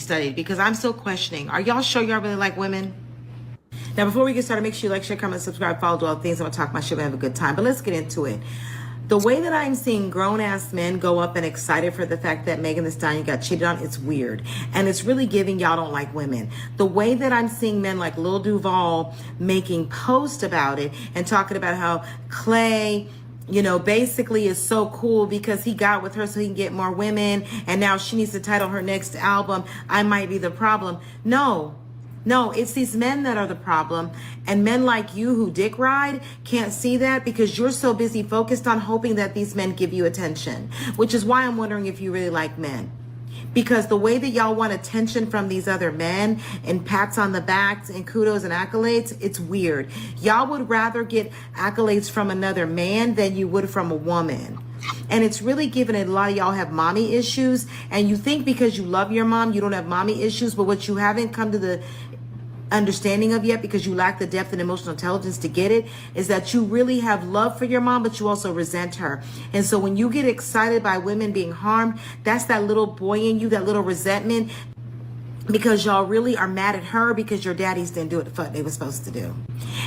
Studied, because I'm still questioning. Are y'all sure y'all really like women? Now, before we get started, make sure you like, share, comment, subscribe, follow, do all the things. I'm gonna talk my shit and have a good time. But let's get into it. The way that I'm seeing grown-ass men go up and excited for the fact that Megan Thee Stallion got cheated on, it's weird. And it's really giving y'all don't like women. The way that I'm seeing men like Lil Duval making posts about it and talking about how Clay, you know, basically is so cool because he got with her so he can get more women, and now she needs to title her next album, I Might Be the Problem. No, it's these men that are the problem, and men like you who dick ride can't see that because you're so busy focused on hoping that these men give you attention, which is why I'm wondering if you really like men. Because the way that y'all want attention from these other men and pats on the backs and kudos and accolades, it's weird. Y'all would rather get accolades from another man than you would from a woman. And it's really given a lot of y'all have mommy issues, and you think because you love your mom, you don't have mommy issues, but what you haven't come to the understanding of yet, because you lack the depth and emotional intelligence to get it, is that you really have love for your mom, but you also resent her. And so when you get excited by women being harmed, that's that little boy in you, that little resentment, because y'all really are mad at her because your daddies didn't do what the fuck they were supposed to do.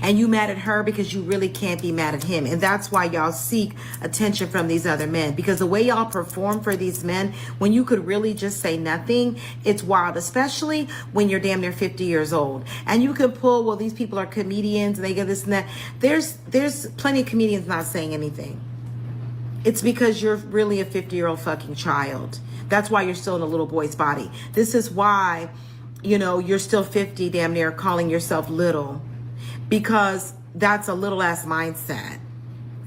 And you mad at her because you really can't be mad at him. And that's why y'all seek attention from these other men, because the way y'all perform for these men when you could really just say nothing, it's wild, especially when you're damn near 50 years old. And you could pull, well, these people are comedians and they get this and that. There's plenty of comedians not saying anything. It's because you're really a 50-year-old fucking child. That's why you're still in a little boy's body. This is why, you know, you're still 50 damn near calling yourself little, because that's a little ass mindset.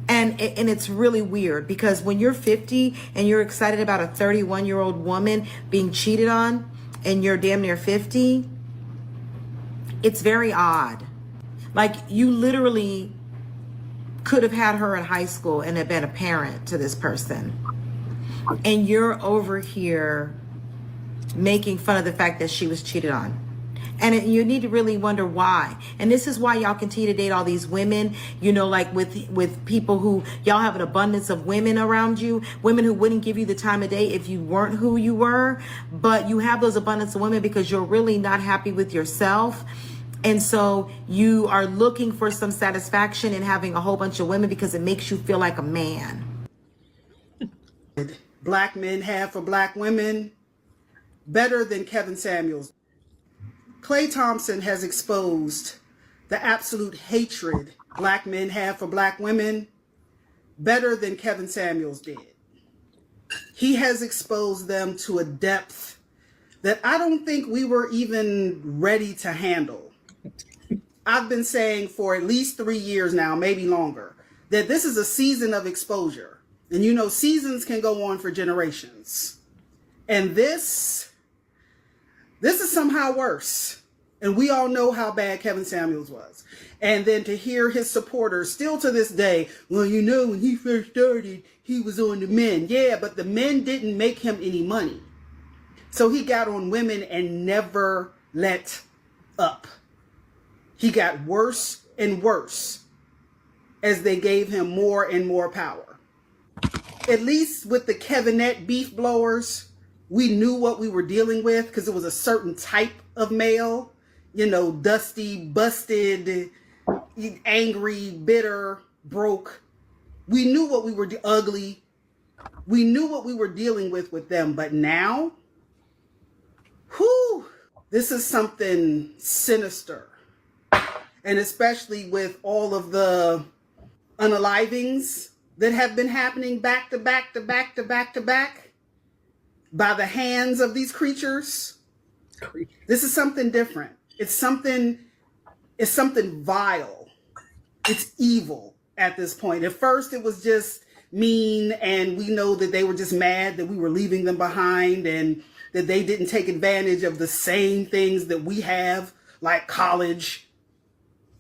And it's really weird because when you're 50 and you're excited about a 31-year-old woman being cheated on and you're damn near 50, it's very odd. Like, you literally could have had her in high school and have been a parent to this person. And you're over here making fun of the fact that she was cheated on. And you need to really wonder why. And this is why y'all continue to date all these women, you know, like with people who, y'all have an abundance of women around you, women who wouldn't give you the time of day if you weren't who you were. But you have those abundance of women because you're really not happy with yourself. And so you are looking for some satisfaction in having a whole bunch of women because it makes you feel like a man. Black men have for black women better than Kevin Samuels. Klay Thompson has exposed the absolute hatred black men have for black women better than Kevin Samuels did. He has exposed them to a depth that I don't think we were even ready to handle. I've been saying for at least 3 years now, maybe longer, that this is a season of exposure. And you know, seasons can go on for generations. And this is somehow worse. And we all know how bad Kevin Samuels was. And then to hear his supporters still to this day, well, you know, when he first started, he was on the men. Yeah, but the men didn't make him any money. So he got on women and never let up. He got worse and worse as they gave him more and more power. At least with the Kevinette beef blowers, we knew what we were dealing with because it was a certain type of male, you know, dusty, busted, angry, bitter, broke. We knew what we were ugly. We knew what we were dealing with them. But now, whew, this is something sinister. And especially with all of the unalivings that have been happening back to back to back to back to back by the hands of these creatures. This is something different. It's something vile. It's evil at this point. At first it was just mean, and we know that they were just mad that we were leaving them behind, and that they didn't take advantage of the same things that we have, like college,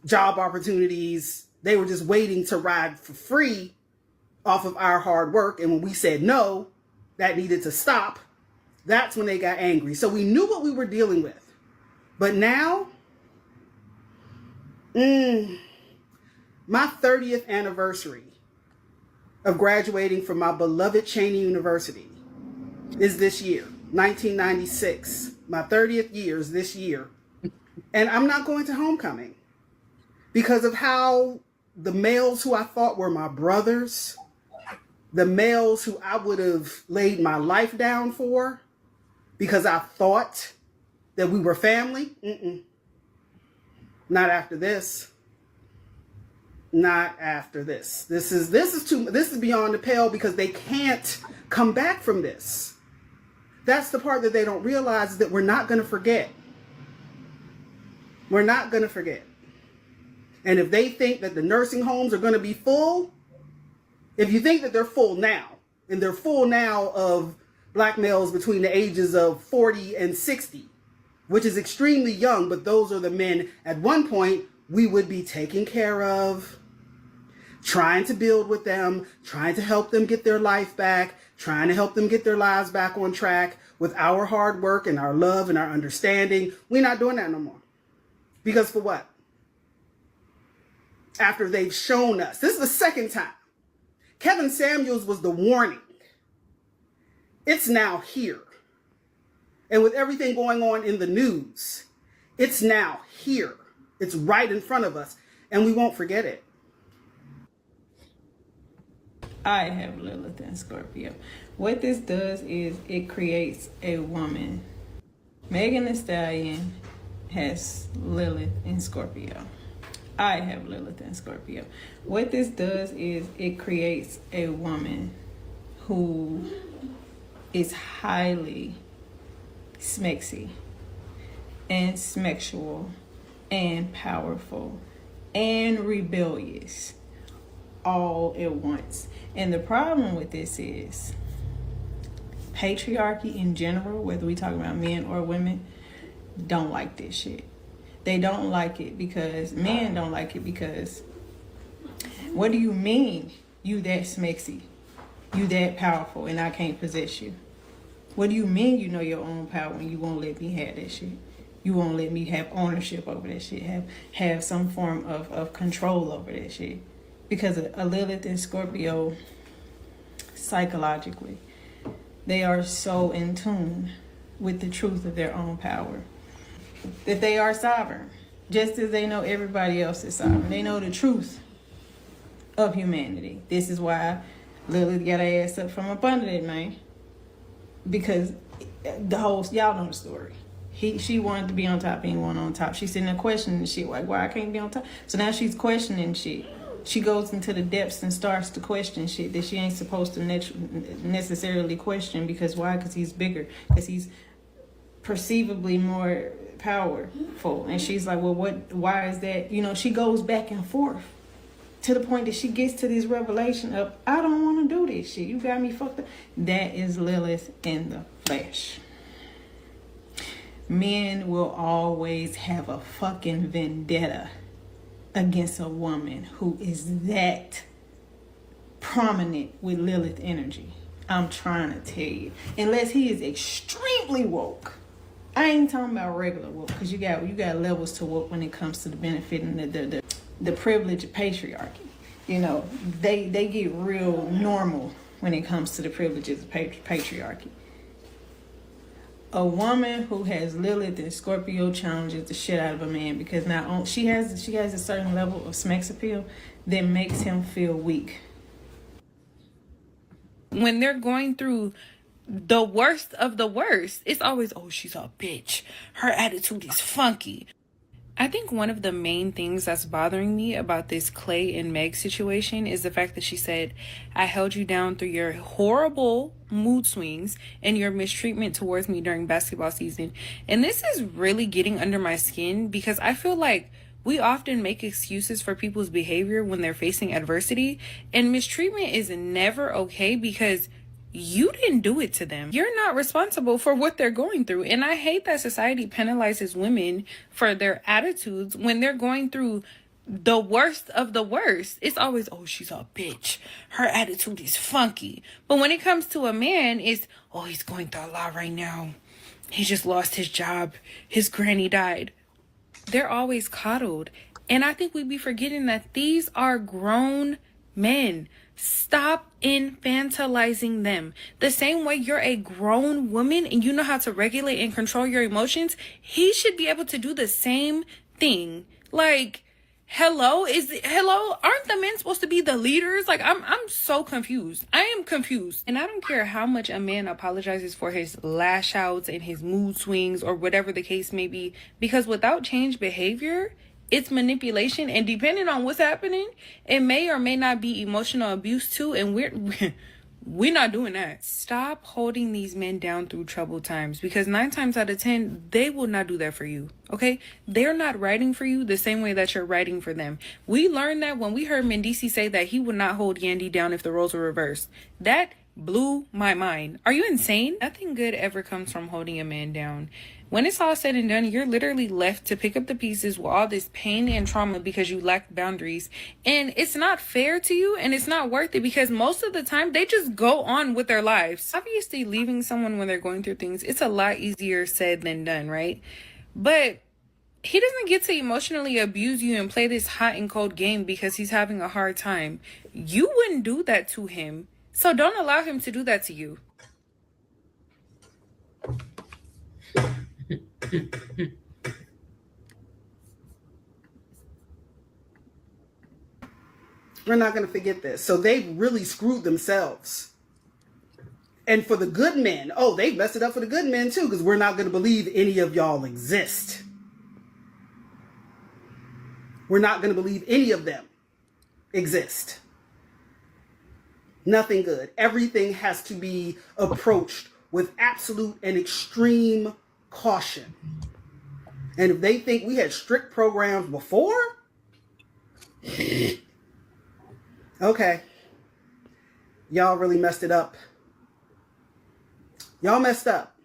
job opportunities. They were just waiting to ride for free off of our hard work. And when we said no, that needed to stop. That's when they got angry. So we knew what we were dealing with. But now, my 30th anniversary of graduating from my beloved Cheney University is this year, 1996. My 30th year is this year. And I'm not going to homecoming because of how the males who I thought were my brothers, the males who I would have laid my life down for because I thought that we were family. Not after this. Not after this. This is beyond the pale because they can't come back from this. That's the part that they don't realize, is that we're not going to forget. We're not going to forget. And if they think that the nursing homes are going to be full, if you think that they're full now, and they're full now of black males between the ages of 40 and 60, which is extremely young, but those are the men at one point we would be taking care of, trying to build with them, trying to help them get their life back, trying to help them get their lives back on track with our hard work and our love and our understanding. We're not doing that no more. Because for what? After they've shown us. This is the second time. Kevin Samuels was the warning. It's now here. And with everything going on in the news, it's now here. It's right in front of us, and we won't forget it. I have Lilith and Scorpio. What this does is it creates a woman. Megan Thee Stallion has Lilith and Scorpio. I have Lilith and Scorpio. What this does is it creates a woman who is highly smexy and smexual and powerful and rebellious all at once. And the problem with this is patriarchy in general, whether we talk about men or women, don't like this shit. They don't like it because men don't like it because what do you mean you that smexy, you that powerful, and I can't possess you? What do you mean you know your own power when you won't let me have that shit? You won't let me have ownership over that shit, have some form of control over that shit. Because a Lilith and Scorpio, psychologically, they are so in tune with the truth of their own power that they are sovereign, just as they know everybody else is sovereign. They know the truth of humanity. This is why Lilith got her ass up from up under that man, because the whole, y'all know the story. She wanted to be on top, he didn't want on top. She's sitting there questioning shit, like, why I can't be on top? So now she's questioning shit. She goes into the depths and starts to question shit that she ain't supposed to necessarily question. Because why? Because he's bigger. Because he's perceivably more powerful. And she's like, well, why is that? You know, she goes back and forth to the point that she gets to this revelation of, I don't want to do this shit. You got me fucked up. That is Lilith in the flesh. Men will always have a fucking vendetta against a woman who is that prominent with Lilith energy. I'm trying to tell you. Unless he is extremely woke. I ain't talking about regular woke, because you got levels to woke when it comes to the benefit and the privilege of patriarchy. You know, they get real normal when it comes to the privileges of patriarchy. A woman who has Lilith and Scorpio challenges the shit out of a man, because now she has a certain level of sex appeal that makes him feel weak. When they're going through the worst of the worst, it's always, oh, she's a bitch. Her attitude is funky. I think one of the main things that's bothering me about this Clay and Meg situation is the fact that she said, I held you down through your horrible mood swings and your mistreatment towards me during basketball season. And this is really getting under my skin, because I feel like we often make excuses for people's behavior when they're facing adversity, and mistreatment is never okay, because you didn't do it to them. You're not responsible for what they're going through. And I hate that society penalizes women for their attitudes when they're going through the worst of the worst. It's always, oh, she's a bitch. Her attitude is funky. But when it comes to a man, it's, oh, he's going through a lot right now. He just lost his job. His granny died. They're always coddled. And I think we be forgetting that these are grown men. Stop infantilizing them. The same way you're a grown woman and you know how to regulate and control your emotions, he should be able to do the same thing. Like, hello, aren't the men supposed to be the leaders? Like, I'm so confused. I am confused. And I don't care how much a man apologizes for his lash outs and his mood swings or whatever the case may be, because without change behavior, it's manipulation, and depending on what's happening, it may or may not be emotional abuse too, and we're not doing that. Stop holding these men down through troubled times, because 9 times out of 10, they will not do that for you, okay? They're not writing for you the same way that you're writing for them. We learned that when we heard Mendici say that he would not hold Yandy down if the roles were reversed. That blew my mind. Are you insane? Nothing good ever comes from holding a man down. When it's all said and done, you're literally left to pick up the pieces with all this pain and trauma because you lack boundaries. And it's not fair to you, and it's not worth it, because most of the time they just go on with their lives. Obviously, leaving someone when they're going through things, it's a lot easier said than done, right? But he doesn't get to emotionally abuse you and play this hot and cold game because he's having a hard time. You wouldn't do that to him. So don't allow him to do that to you. We're not going to forget this. So they really screwed themselves. And for the good men, oh, they messed it up for the good men too, because we're not going to believe any of y'all exist. We're not going to believe any of them exist. Nothing good. Everything has to be approached with absolute and extreme caution. And if they think we had strict programs before, okay, y'all really messed it up. Y'all messed up.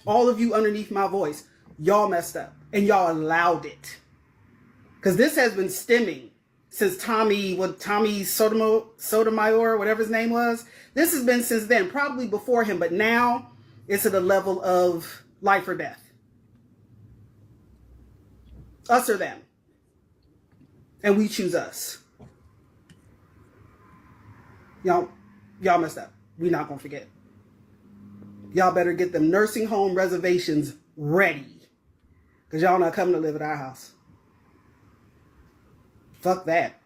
All of you underneath my voice, y'all messed up. And y'all allowed it. Because this has been stemming since Tommy Sotomayor, whatever his name was. This has been since then, probably before him, but now it's at a level of life or death. Us or them. And we choose us. Y'all messed up. We're not going to forget. Y'all better get them nursing home reservations ready. Because y'all not coming to live at our house. Fuck that.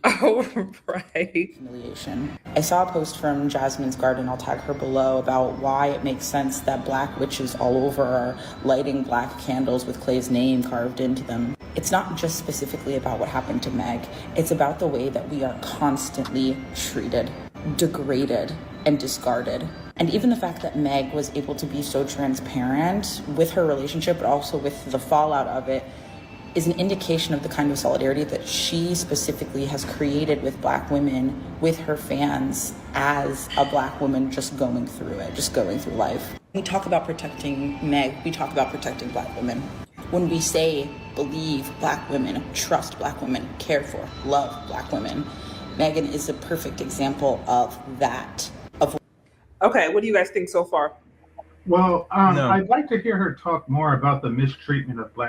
Oh, right. Humiliation. I saw a post from Jasmine's Garden, I'll tag her below, about why it makes sense that black witches all over are lighting black candles with Clay's name carved into them. It's not just specifically about what happened to Meg. It's about the way that we are constantly treated, degraded, and discarded. And even the fact that Meg was able to be so transparent with her relationship, but also with the fallout of it, is an indication of the kind of solidarity that she specifically has created with black women, with her fans, as a black woman just going through it, just going through life. We talk about protecting Meg, we talk about protecting black women. When we say believe black women, trust black women, care for, love black women, Megan is a perfect example of that. Okay, what do you guys think so far? Well, I'd like to hear her talk more about the mistreatment of black